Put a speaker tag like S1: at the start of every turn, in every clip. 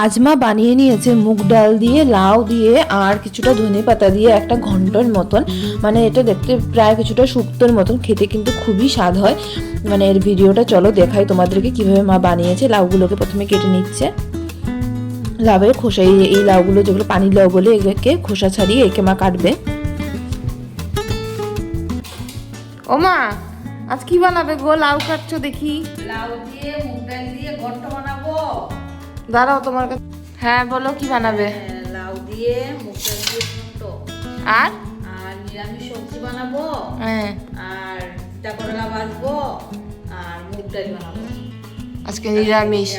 S1: আজ মা বানিয়ে নিয়েছে মুগ ডাল দিয়ে, লাউ দিয়ে আর কিছুটা ধনেপাতা দিয়ে একটা ঘন্টর মতন। মানে এটা দেখতে প্রায় কিছুটা শুক্তোর মতন, খেতে কিন্তু খুবই স্বাদ হয়। মানে এর ভিডিওটা চলো দেখাই তোমাদেরকে কিভাবে মা বানিয়েছে। লাউগুলোকে প্রথমে কেটে নিচ্ছে, লাউয়ের খোসা, এই লাউগুলো যেগুলো পানি লাউ বলে, এগুলোকে খোসা ছাড়িয়ে একে মা কাটবে। ও মা, আজ কি বানাবে গো? লাউ কাটছো দেখি।
S2: লাউ দিয়ে মুগ ডাল দিয়ে ঘন্ট বানাবো।
S1: দাঁড়াও তোমার কাছে। হ্যাঁ বলো, কি বানাবে?
S2: লাউ দিয়ে মুগ ডাল দিয়ে ঘন্ট,
S1: আর
S2: আর নিরামিষ সবজি বানাবো,
S1: হ্যাঁ,
S2: আর চিটা করলা ভাজবো, আর মুগ ডাল বানাবো।
S1: আজকে নিরামিষ।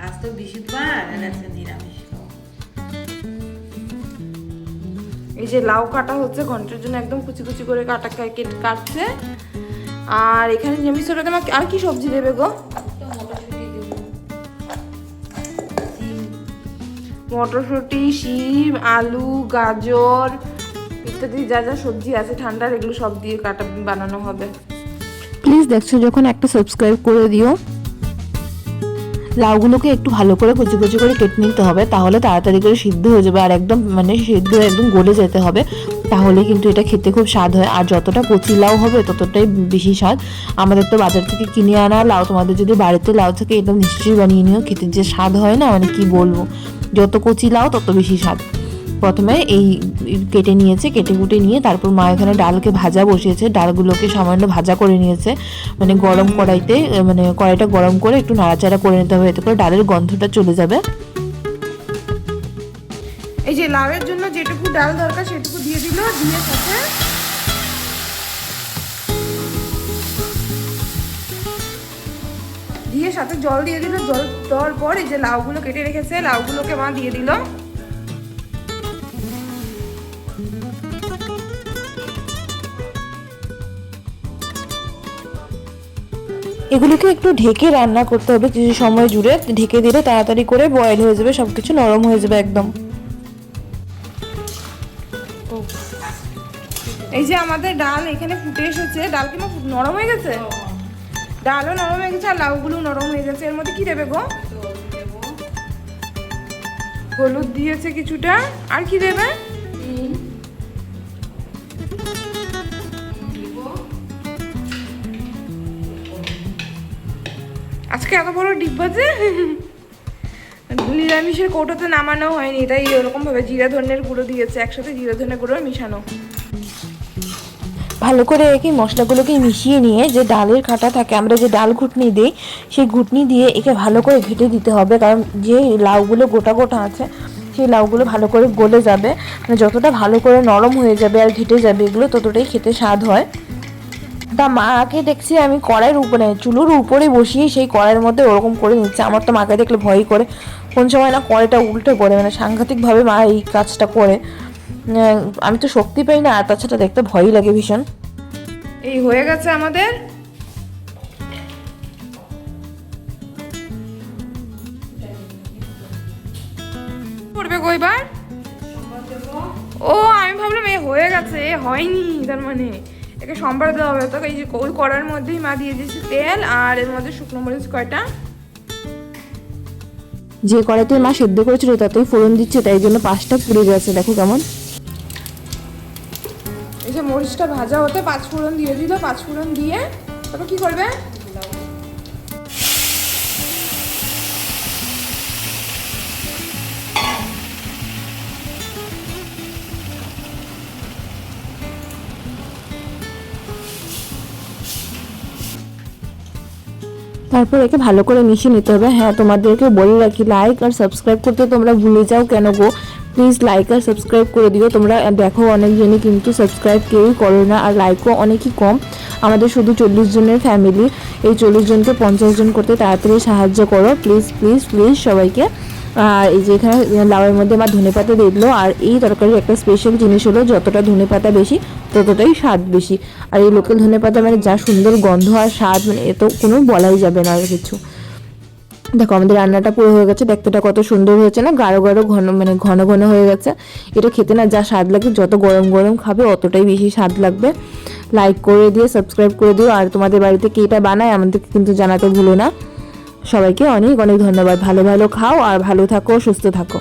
S2: আজ তো বৃহস্পতিবার, আজকে নিরামিষ খাবো।
S1: এই যে লাউ কাটা হচ্ছে ঘন্টের জন্য, একদম কুচি কুচি করে কাটছে। আর এখানে নিরামিষ হলে তোমার আর কি সবজি দেবে গো? মটরশুঁটি, শিম, আলু, গাজর ইত্যাদি যা যা সবজি আছে ঠান্ডার, এগুলো সব দিয়ে কাটা বানানো হবে। প্লিজ দেখছো যখন একটা সাবস্ক্রাইব করে দিও। লাউগুলোকে একটু ভালো করে কুচি কুচি করে কেটে নিতে হবে, তাহলে তাড়াতাড়ি করে সিদ্ধ হয়ে যাবে। আর একদম মানে সিদ্ধ একদম গলে যেতে হবে, তাহলে কিন্তু এটা খেতে খুব স্বাদ হয়। আর যতটা কচি লাউ হবে ততটাই বেশি স্বাদ। আমাদের তো বাজার থেকে কিনে আনা লাউ, তোমাদের যদি বাড়িতে লাউ থাকে এটা নিশ্চয়ই বানিয়ে নিও। খেতে যে স্বাদ হয় না, মানে কি বলবো, যত কচি লাউ তত বেশি স্বাদ। প্রথমে এই কেটে নিয়েছে, কেটে কুটে নিয়ে তারপর মা এখানে ডালকে ভাজা বসিয়েছে। ডালগুলোকে সামান্য ভাজা করে নিয়েছে, মানে গরম কড়াইতে, মানে কড়াইটা গরম করে একটু নাড়াচাড়া করে নিতে হবে, এতে করে ডালের গন্ধটা চলে যাবে। এই যে লাউয়ের জন্য যেটুকু ডাল দরকার সেটুকু দিয়ে দিল, দিয়ে সাথে জল দিয়ে দিল। জল দেওয়ার পর এই যে লাউগুলো কেটে রেখেছে, লাউগুলোকে মা দিয়ে দিল। এগুলোকে একটু ঢেকে রান্না করতে হবে কিছু সময় জুড়ে। ঢেকে দিলে তাড়াতাড়ি করে বয়েল হয়ে যাবে, সবকিছু নরম হয়ে যাবে একদম। এই যে আমাদের ডাল এখানে ফুটে এসেছে। ডাল কি নরম হয়ে গেছে? ডালও নরম হয়ে গেছে আর লাউগুলো নরম হয়ে গেছে। এর মধ্যে কি দেবে গো? হলুদ দিয়েছে কিছুটা, আর কি দেবে? আজকে এত বড় ডিব্বা যে নিরামিষের কৌটোতে নামানো হয়নি, তাই এরকম ভাবে জিরা ধনের গুঁড়ো দিয়েছে, একসাথে জিরা ধনের গুঁড়ো মিশানো। ভালো করে একে মশলাগুলোকে মিশিয়ে নিয়ে যে ডালের কাঁটা থাকে, আমরা যে ডাল ঘুটনি দিই, সেই ঘুটনি দিয়ে একে ভালো করে ঘেটে দিতে হবে। কারণ যে লাউগুলো গোটা গোটা আছে সেই লাউগুলো ভালো করে গলে যাবে। মানে যতটা ভালো করে নরম হয়ে যাবে আর ঘেটে যাবে এগুলো, ততটাই খেতে স্বাদ হয়। তা মাকে দেখছি আমি কড়াইয়ের উপরে, চুলোর উপরে বসিয়ে সেই কড়াইয়ের মধ্যে ওরকম করে নিচ্ছে। আমার তো মাকে দেখলে ভয় করে, কোন সময় না কড়াইটা উল্টে পড়ে, মানে সাংঘাতিকভাবে মা এই কাজটা করে। আমি তো শক্তি পাই না, আর তাছাড়া দেখতে ভয়ই লাগে ভীষণ। এই হয়ে গেছে আমাদের। পড়বে গো এবার? ও আমি ভাবলাম এ হয়ে গেছে, এ হয়নি, তার মানে একে সম্বার দেওয়া হবে। তো এই যে ওই কড়ার মধ্যেই মা দিয়ে দিয়েছে তেল, আর এর মধ্যে শুকনো মরিচ কয়টা, যে কড়াইতে মা সেদ্ধ করেছিল তাতেই ফোড়ন দিচ্ছে, তাই জন্য পাঁচটা পুড়ে গেছে। দেখো কেমন। এই যে মরিচটা ভাজা হতে পাঁচ ফোড়ন দিয়ে দিল। পাঁচ ফোড়ন দিয়ে তারপর কি করবে? তারপর একে ভালো করে মিশিয়ে নিতে হবে। হ্যাঁ, তোমাদেরকে বলে রাখি, লাইক আর সাবস্ক্রাইব করতে তোমরা ভুলে যাও কেন গো? প্লিজ লাইক আর সাবস্ক্রাইব করে দিও। তোমরা দেখো অনেকজনই কিন্তু সাবস্ক্রাইব কেউই করো না, আর লাইকও অনেকই কম। আমাদের শুধু 40 জনের ফ্যামিলি, এই 40 জনকে 50 জন করতে তাড়াতাড়ি সাহায্য করো প্লিজ প্লিজ প্লিজ সবাইকে। আর এই যে এখানে লাউয়ের মধ্যে আমার ধনেপাতা দিয়ে দিল। আর এই তরকারির একটা স্পেশাল জিনিস হলো, যতটা ধনেপাতা বেশি ততটাই স্বাদ বেশি। আর এই লোকাল ধনেপাতা মানে যা সুন্দর গন্ধ আর স্বাদ, মানে এ তো কোনো বলাই যাবে না আর কিছু। দেখো আমাদের রান্নাটা পুরো হয়ে গেছে, দেখতেটা কত সুন্দর হয়েছে না, গাঢ় গাঢ় ঘন, মানে ঘন ঘন হয়ে গেছে। এটা খেতে না যা স্বাদ লাগে, যত গরম গরম খাবে অতটাই বেশি স্বাদ লাগবে। লাইক করে দিয়ে সাবস্ক্রাইব করে দিও। আর তোমাদের বাড়িতে কে এটা বানায় আমাদেরকে কিন্তু জানাতে ভুলো না। সবাইকে অনেক অনেক ধন্যবাদ। ভালো ভালো খাও আর ভালো থাকো, সুস্থ থাকো।